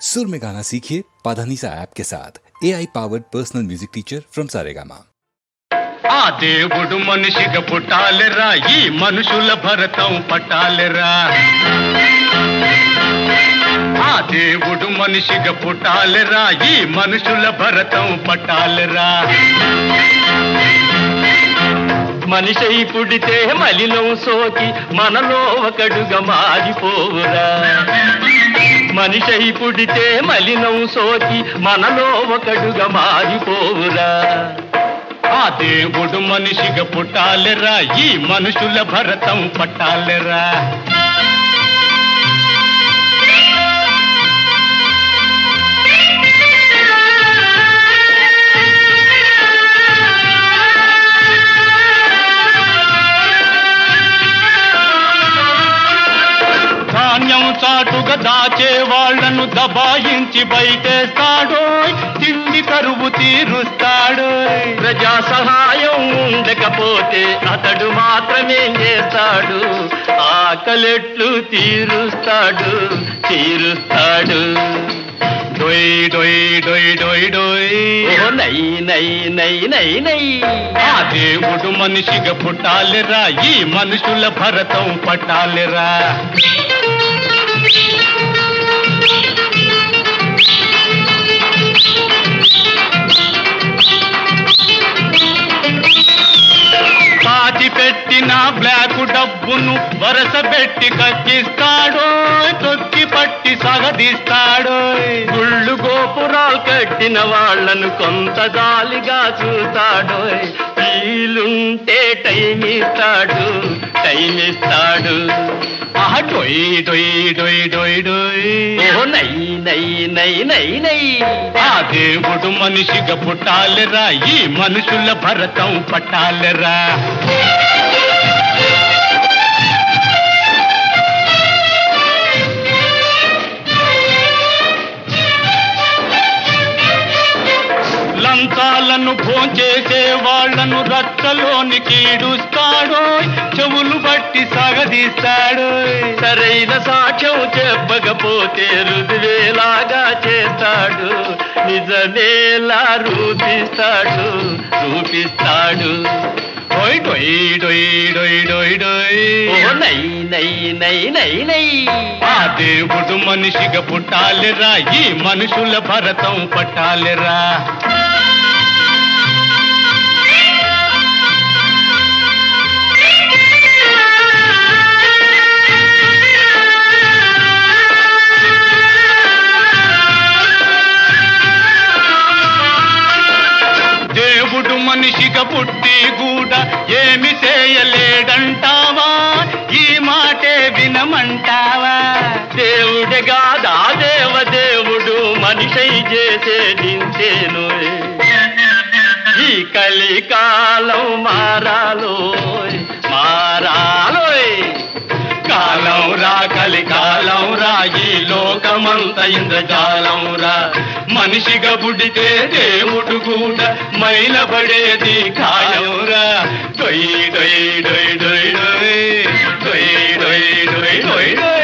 सुर में गाना सीखिए पाधानीसा ऐप के साथ AI powered personal music teacher from Saregama. ఆ దేవుడు మనిషిగా పుట్టాలిరా, ఈ మనుషుల భరతం పట్టాలిరా. ఆ దేవుడు మనిషిగా పుట్టాలిరా, ఈ మనుషుల భరతం పట్టాలిరా. మనిషి పుడితే మలినం సోకి మనలో ఒకడుగా మారిపోవురా. మనిషి పుడితే మలినం సోకి మనలో ఒకడుగా మారిపోవురా. ఆ దేవుడు మనిషిగా పుట్టాలిరా, ఈ మనుషుల భరతం పట్టాలిరా. ధాన్యం చాటుగా దాచే వాళ్లను దబాయించి బయటేస్తాడో, తిండి కరువు తీరుస్తాడు. ప్రజా సహాయం ఉండకపోతే అతడు మాత్రమే చేస్తాడు, ఆకలెట్లు తీరుస్తాడు. డొయ్ డొయ్ డొయ్ డొయ్ డొయ్ నై నై నై నై నై. ఆ దేవుడు మనిషిగా పుట్టాలిరా, ఈ మనుషుల భరతం పట్టాలిరా. పెట్టిన బ్లాకు డబ్బును వరస పెట్టి కక్కిస్తాడో, తొక్కి పట్టి సగదిస్తాడో. గుళ్ళు గోపురాలు కట్టిన వాళ్లను కొంత జాలిగా చూస్తాడో. వీలుంటే టైం ఇస్తాడు. డొయ్ డొయ్ డొయ్ డొయ్ డొయ్ నై నై నై నై నై. ఆ దేవుడు మనిషిగా పుట్టాలిరా, ఈ మనుషుల భరతం పట్టాలిరా. లంచాలను భోంచేసే వాళ్లను రచ్చలోని కీడుస్తాడో, చెవులు బట్టి సగదీస్తాడు. సరైన సాక్ష్యం చెప్పకపోతే రుజువేలాగా చేస్తాడు, నిజమేలా రూపిస్తాడు. డొయ్ డొయ్ డొయ్ డొయ్ డొయ్ నై నై నై నై నై. ఆ దేవుడు మనిషిగా పుట్టాలిరా, ఈ మనుషుల భరతం పట్టాలిరా. దేవుడు మనిషిగా పుట్టి కూడా ఏమి చేయలేడంటావా, ఈ మాటే వినమంటావా? దేవుడే కాదా దేవదేవుడు మనిషి చేసేదింతేను. ఈ కలికాలం మారాలోయ్. కాలం రా కలికాలం రా, ఈ లోకమంత ఇంద్రజాలం రా. మనిషిగా పుడితే దేవుడు కూడా మైలబడేది ఖాయంరా. డొయ్ డొయ్ డొయ్ డొయ్ డొయ్ డొయ్ డొయ్ డొయ్ డొయ్ డొయ్.